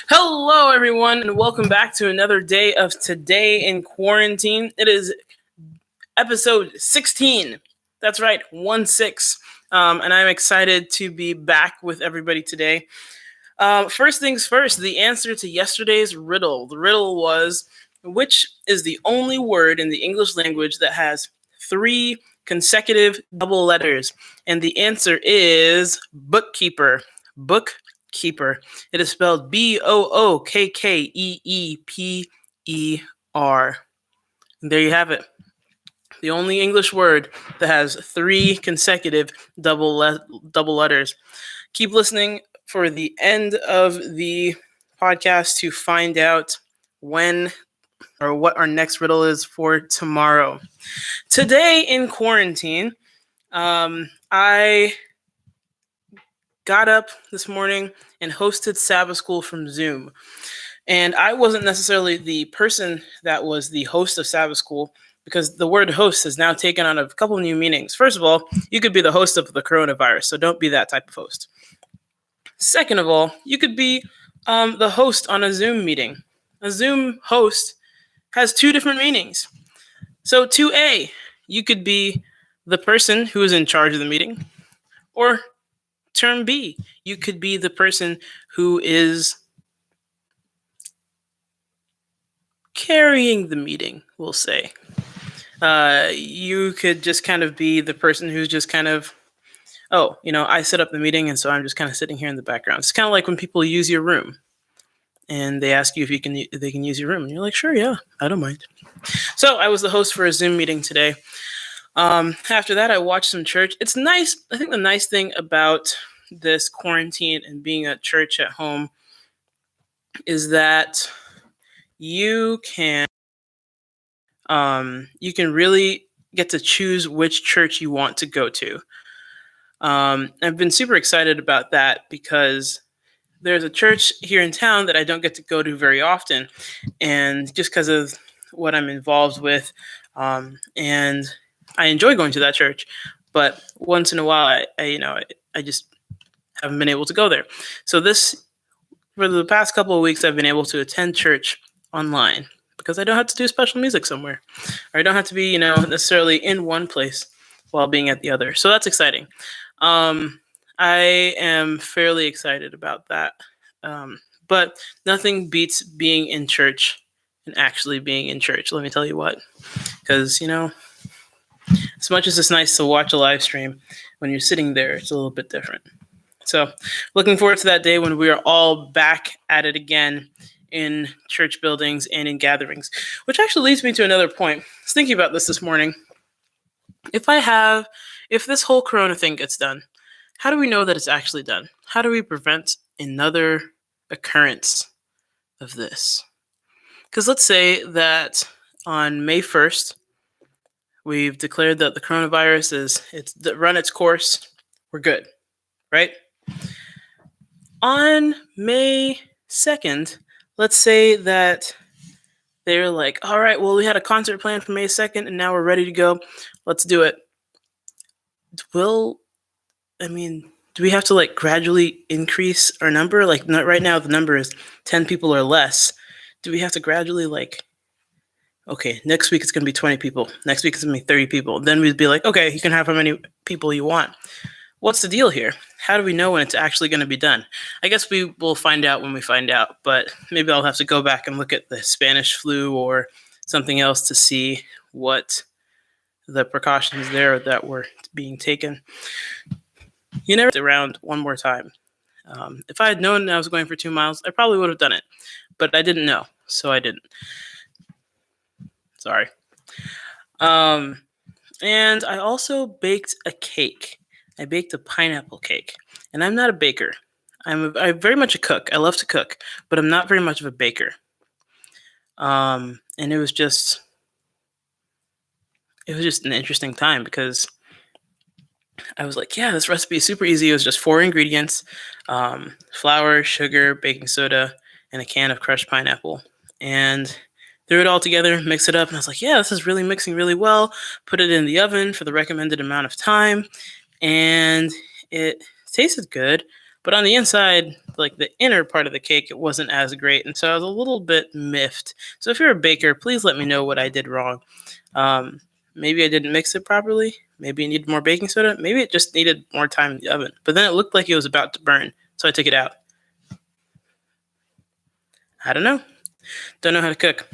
Hello, everyone, and welcome back to another day of Today in Quarantine. It is episode 16. That's right, 1-6. And I'm excited to be back with everybody today. First things first, the answer to yesterday's riddle. The riddle was, which is the only word in the English language that has 3 consecutive double letters? And the answer is bookkeeper. Bookkeeper. It is spelled Bookkeeper. And there you have it. The only English word that has 3 consecutive double letters. Keep listening for the end of the podcast to find out when or what our next riddle is for tomorrow. Today in quarantine, I got up this morning and hosted Sabbath School from Zoom. And I wasn't necessarily the person that was the host of Sabbath School, because the word host has now taken on a couple new meanings. First of all, you could be the host of the coronavirus, so don't be that type of host. Second of all, you could be the host on a Zoom meeting. A Zoom host has 2 different meanings. So 2A, you could be the person who is in charge of the meeting, or term B, you could be the person who is carrying the meeting, we'll say. You could just kind of be the person who's just kind of, I set up the meeting, and so I'm just kind of sitting here in the background. It's kind of like when people use your room and they ask you if they can use your room, and you're like, sure, yeah, I don't mind. So I was the host for a Zoom meeting today. After that, I watched some church. It's nice. I think the nice thing about this quarantine and being at church at home is that you can really get to choose which church you want to go to. I've been super excited about that because there's a church here in town that I don't get to go to very often, and just because of what I'm involved with, and I enjoy going to that church, but once in a while, I just haven't been able to go there. So for the past couple of weeks, I've been able to attend church online because I don't have to do special music somewhere, or I don't have to be, necessarily in one place while being at the other. So that's exciting. I am fairly excited about that. But nothing beats being in church and actually being in church. Let me tell you what, because, as much as it's nice to watch a live stream, when you're sitting there, it's a little bit different. So looking forward to that day when we are all back at it again in church buildings and in gatherings, which actually leads me to another point. I was thinking about this morning. If this whole corona thing gets done, how do we know that it's actually done? How do we prevent another occurrence of this? Because let's say that on May 1st, we've declared that the coronavirus it's run its course. We're good, right? On May 2nd, let's say that they're like, all right, well, we had a concert planned for May 2nd, and now we're ready to go. Let's do it. Do we have to gradually increase our number? Right now, the number is 10 people or less. Do we have to gradually okay, next week it's going to be 20 people. Next week it's going to be 30 people. Then we'd be like, okay, you can have how many people you want. What's the deal here? How do we know when it's actually going to be done? I guess we will find out when we find out, but maybe I'll have to go back and look at the Spanish flu or something else to see what the precautions there that were being taken. You never around one more time. If I had known I was going for 2 miles, I probably would have done it, but I didn't know, so I didn't. Sorry. And I also baked a cake. I baked a pineapple cake, and I'm not a baker. I'm very much a cook. I love to cook, but I'm not very much of a baker. And it was just an interesting time because I was like, yeah, this recipe is super easy. It was just 4 ingredients, flour, sugar, baking soda, and a can of crushed pineapple. And threw it all together, mix it up, and I was like, yeah, this is really mixing really well. Put it in the oven for the recommended amount of time, and it tasted good. But on the inside, like the inner part of the cake, it wasn't as great, and so I was a little bit miffed. So if you're a baker, please let me know what I did wrong. Maybe I didn't mix it properly. Maybe it needed more baking soda. Maybe it just needed more time in the oven. But then it looked like it was about to burn, so I took it out. I don't know. Don't know how to cook.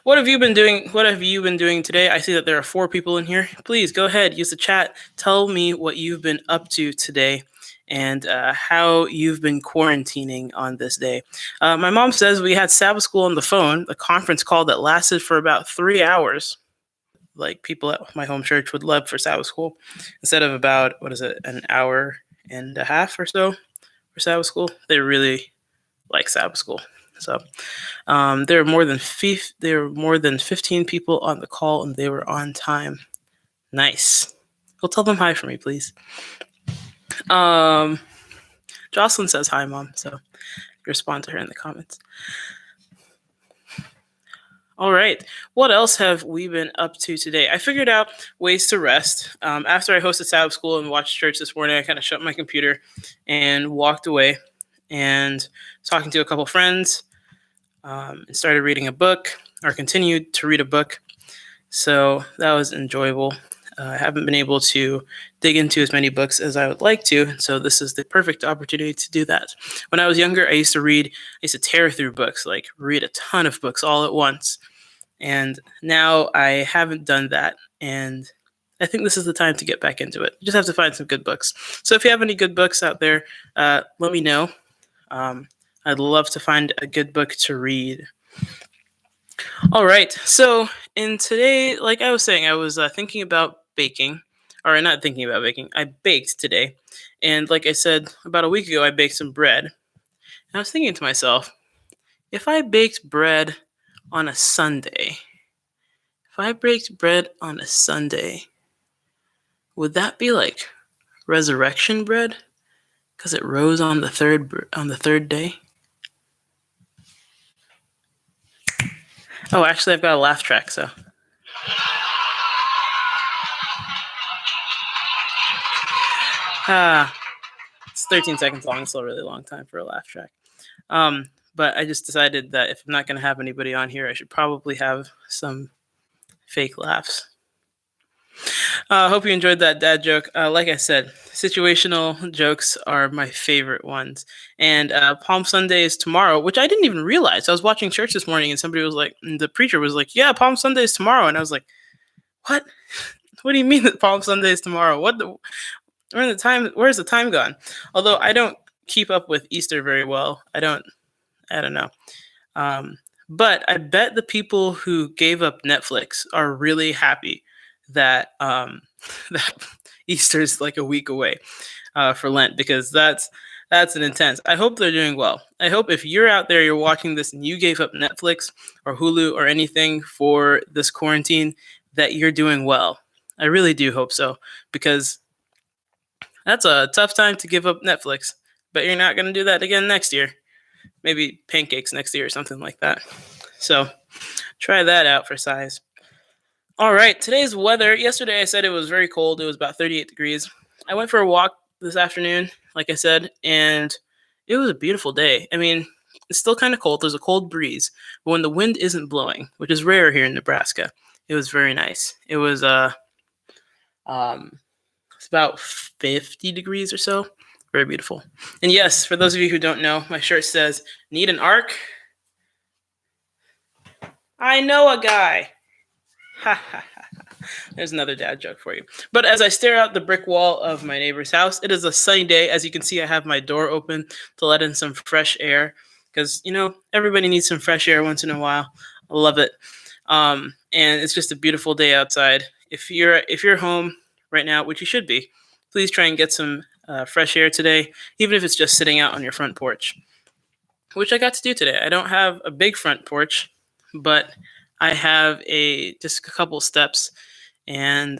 What have you been doing? What have you been doing today? I see that there are 4 people in here. Please go ahead, use the chat. Tell me what you've been up to today and how you've been quarantining on this day. My mom says we had Sabbath school on the phone, a conference call that lasted for about 3 hours. Like people at my home church would love for Sabbath school instead of about, an hour and a half or so for Sabbath school. They really like Sabbath school. So there were more than 15 people on the call, and they were on time. Nice. Well, tell them hi for me, please. Jocelyn says hi, Mom. So respond to her in the comments. All right. What else have we been up to today? I figured out ways to rest. After I hosted Sabbath school and watched church this morning, I kind of shut my computer and walked away and talking to a couple friends. And started reading a book, or continued to read a book. So that was enjoyable. I haven't been able to dig into as many books as I would like to, so this is the perfect opportunity to do that. When I was younger, I used to tear through books, like read a ton of books all at once. And now I haven't done that, and I think this is the time to get back into it. You just have to find some good books. So if you have any good books out there, let me know. I'd love to find a good book to read. All right. So in today, like I was saying, I was thinking about baking, or not thinking about baking. I baked today. And like I said, about a week ago, I baked some bread. And I was thinking to myself, if I baked bread on a Sunday, would that be like resurrection bread? Because it rose on the third day? Oh, actually, I've got a laugh track, so. It's 13 seconds long, still a really long time for a laugh track. But I just decided that if I'm not going to have anybody on here, I should probably have some fake laughs. I hope you enjoyed that dad joke. Like I said, situational jokes are my favorite ones. And Palm Sunday is tomorrow, which I didn't even realize. I was watching church this morning, and somebody was like, the preacher was like, yeah, Palm Sunday is tomorrow. And I was like, what? What do you mean that Palm Sunday is tomorrow? Where's the time gone? Although I don't keep up with Easter very well. I don't know. But I bet the people who gave up Netflix are really happy that that Easter's like a week away for Lent, because that's an intense. I hope they're doing well. I hope if you're out there, you're watching this and you gave up Netflix or Hulu or anything for this quarantine, that you're doing well. I really do hope so, because that's a tough time to give up Netflix. But you're not going to do that again next year. Maybe pancakes next year or something like that. So try that out for size. All right, today's weather. Yesterday I said it was very cold. It was about 38 degrees. I went for a walk this afternoon, like I said, and it was a beautiful day. I mean, it's still kind of cold. There's a cold breeze. But when the wind isn't blowing, which is rare here in Nebraska, it was very nice. It was it's about 50 degrees or so. Very beautiful. And yes, for those of you who don't know, my shirt says, "Need an arc? I know a guy." Ha ha ha. There's another dad joke for you. But as I stare out the brick wall of my neighbor's house, it is a sunny day. As you can see, I have my door open to let in some fresh air, because, everybody needs some fresh air once in a while. I love it. And it's just a beautiful day outside. If you're home right now, which you should be, please try and get some fresh air today, even if it's just sitting out on your front porch, which I got to do today. I don't have a big front porch, but I have just a couple steps, and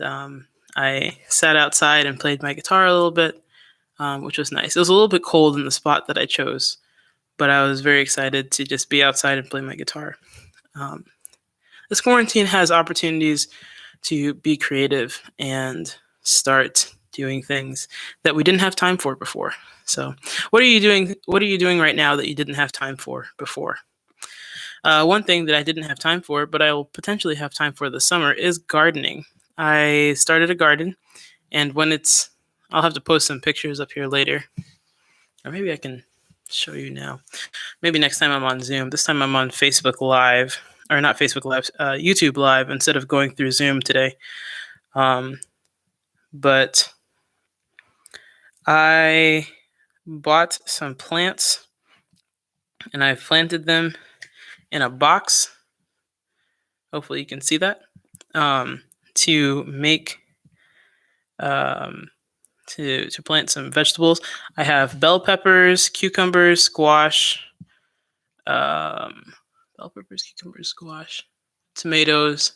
I sat outside and played my guitar a little bit, which was nice. It was a little bit cold in the spot that I chose, but I was very excited to just be outside and play my guitar. This quarantine has opportunities to be creative and start doing things that we didn't have time for before. So, what are you doing? What are you doing right now that you didn't have time for before? One thing that I didn't have time for, but I will potentially have time for this summer, is gardening. I started a garden, and I'll have to post some pictures up here later, or maybe I can show you now. Maybe next time I'm on Zoom. This time I'm on Facebook Live, or not Facebook Live, YouTube Live instead of going through Zoom today. But I bought some plants, and I planted them in a box. Hopefully you can see that. To make to plant some vegetables. I have bell peppers, cucumbers, squash, tomatoes,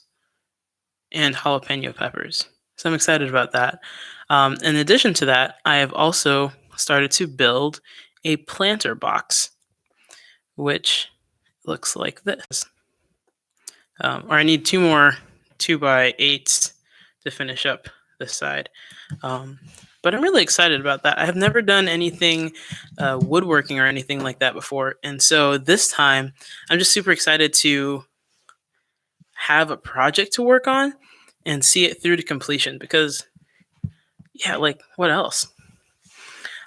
and jalapeno peppers. So I'm excited about that. In addition to that, I have also started to build a planter box, which looks like this. Or I need 2 more 2x8s to finish up this side. But I'm really excited about that. I have never done anything woodworking or anything like that before. And so this time, I'm just super excited to have a project to work on and see it through to completion because, yeah, like what else?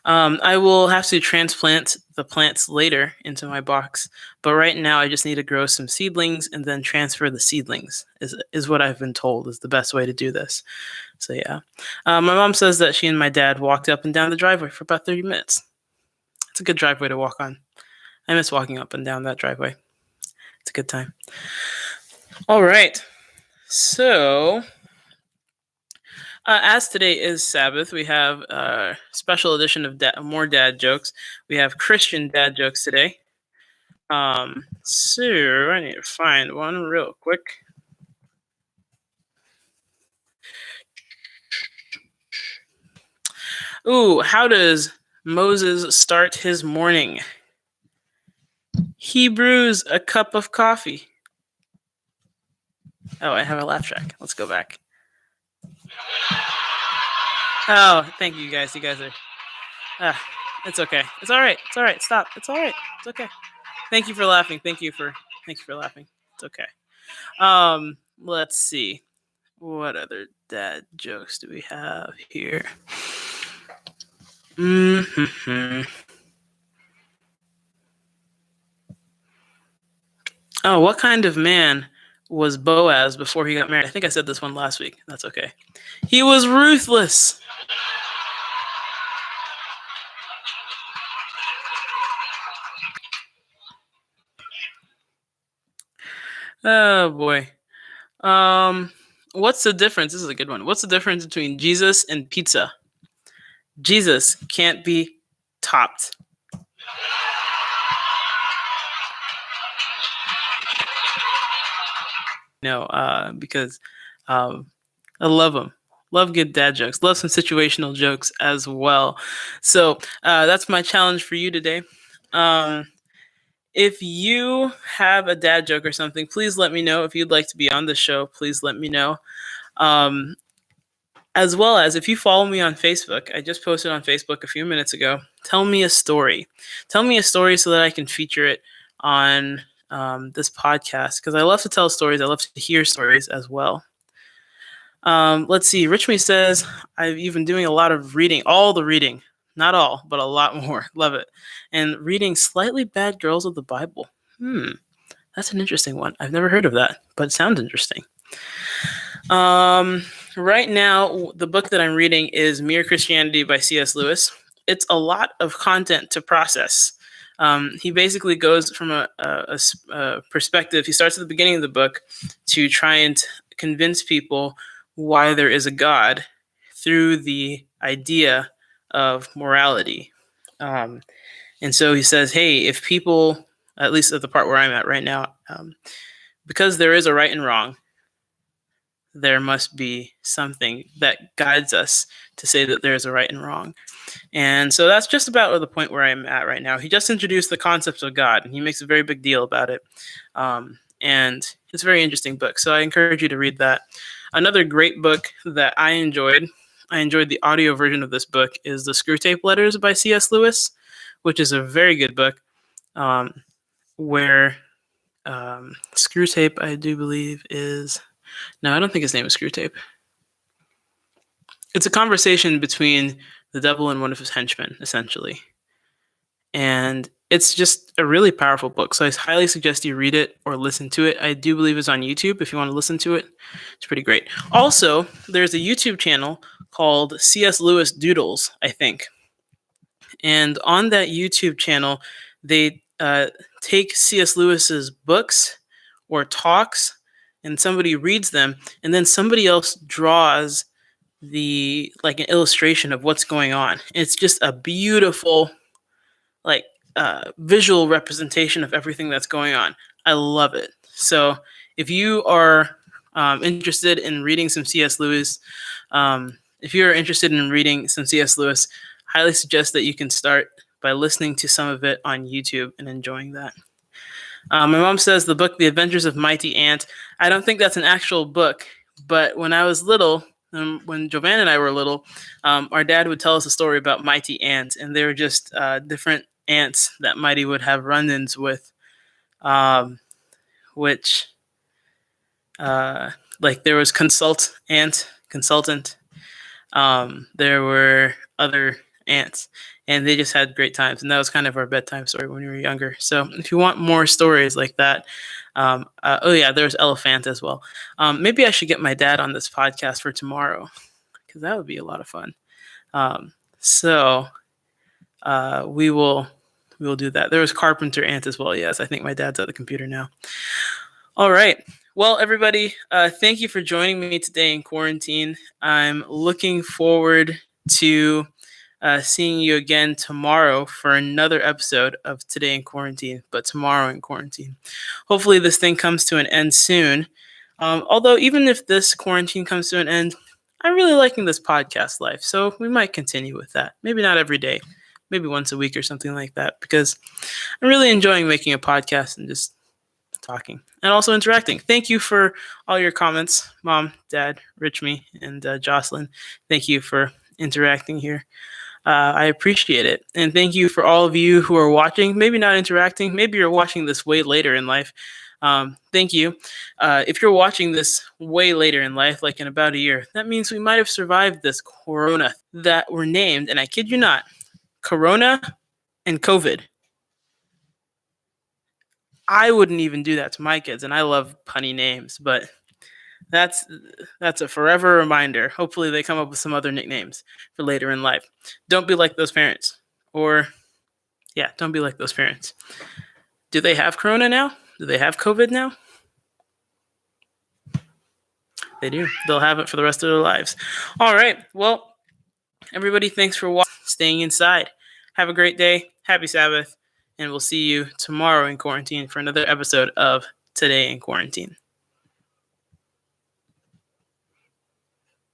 I will have to transplant the plants later into my box, but right now I just need to grow some seedlings and then transfer the seedlings is what I've been told is the best way to do this. So yeah, my mom says that she and my dad walked up and down the driveway for about 30 minutes. It's a good driveway to walk on. I miss walking up and down that driveway. It's a good time. All right, so as today is Sabbath, we have a special edition of more dad jokes. We have Christian dad jokes today. So I need to find one real quick. Ooh, how does Moses start his morning? He brews a cup of coffee. Oh, I have a laugh track. Let's go back. Oh, thank you guys. You guys are... it's okay. It's all right. It's all right. Stop. It's all right. It's okay. Thank you for laughing. Thank you for laughing. It's okay. Let's see. What other dad jokes do we have here? Oh, what kind of man was Boaz before he got married? I think I said this one last week. That's okay. He was ruthless. Oh boy. What's the difference? This is a good one. What's the difference between Jesus and pizza? Jesus can't be topped. No, because I love them. Love good dad jokes. Love some situational jokes as well. So that's my challenge for you today. If you have a dad joke or something, please let me know. If you'd like to be on the show, please let me know. As well as if you follow me on Facebook, I just posted on Facebook a few minutes ago. Tell me a story. Tell me a story so that I can feature it on this podcast because I love to tell stories. I love to hear stories as well. Let's see. Richme says, I've even doing a lot of reading, all the reading, not all, but a lot more. Love it. And reading Slightly Bad Girls of the Bible. That's an interesting one. I've never heard of that, but it sounds interesting. Right now, the book that I'm reading is Mere Christianity by C.S. Lewis. It's a lot of content to process. He basically goes from a perspective. He starts at the beginning of the book to try and convince people why there is a God through the idea of morality. And so he says, hey, if people, at least at the part where I'm at right now, because there is a right and wrong, there must be something that guides us to say that there's a right and wrong. And so that's just about the point where I'm at right now. He just introduced the concept of God, and he makes a very big deal about it. And it's a very interesting book, so I encourage you to read that. Another great book that I enjoyed I enjoyed the audio version of this book is The Screwtape Letters by C.S. Lewis, which is a very good book, where Screwtape, I do believe, is... No, I don't think his name is Screwtape. It's a conversation between the devil and one of his henchmen, essentially. And it's just a really powerful book. So I highly suggest you read it or listen to it. I do believe it's on YouTube if you want to listen to it. It's pretty great. Also, there's a YouTube channel called C.S. Lewis Doodles, I think. And on that YouTube channel, they take C.S. Lewis's books or talks, and somebody reads them, and then somebody else draws an illustration of what's going on. It's just a beautiful visual representation of everything that's going on. I love it. So if you are interested in reading some C.S. Lewis, highly suggest that you can start by listening to some of it on YouTube and enjoying that. My mom says the book, The Adventures of Mighty Ant. I don't think that's an actual book, but when I was little, when Joanne and I were little, our dad would tell us a story about mighty ants, and they were just different ants that Mighty would have run-ins with, which there was consultant. There were other ants, and they just had great times, and that was kind of our bedtime story when we were younger. So if you want more stories like that, there's Elephant as well. Maybe I should get my dad on this podcast for tomorrow, because that would be a lot of fun. We will do that. There was Carpenter Ant as well. Yes, I think my dad's at the computer now. All right. Well, everybody, thank you for joining me today in quarantine. I'm looking forward to seeing you again tomorrow for another episode of Today in Quarantine, but tomorrow in quarantine. Hopefully this thing comes to an end soon. Although even if this quarantine comes to an end, I'm really liking this podcast life, so we might continue with that. Maybe not every day, maybe once a week or something like that, because I'm really enjoying making a podcast and just talking and also interacting. Thank you for all your comments, Mom, Dad, Richme, and Jocelyn. Thank you for interacting here. I appreciate it. And thank you for all of you who are watching, maybe not interacting, maybe you're watching this way later in life. Thank you. If you're watching this way later in life, like in about a year, that means we might have survived this corona that were named, and I kid you not, Corona and COVID. I wouldn't even do that to my kids, and I love punny names, but that's a forever reminder. Hopefully they come up with some other nicknames for later in life. Don't be like those parents. Don't be like those parents. Do they have Corona now? Do they have COVID now? They do. They'll have it for the rest of their lives. All right. Well, everybody, thanks for staying inside. Have a great day. Happy Sabbath. And we'll see you tomorrow in quarantine for another episode of Today in Quarantine.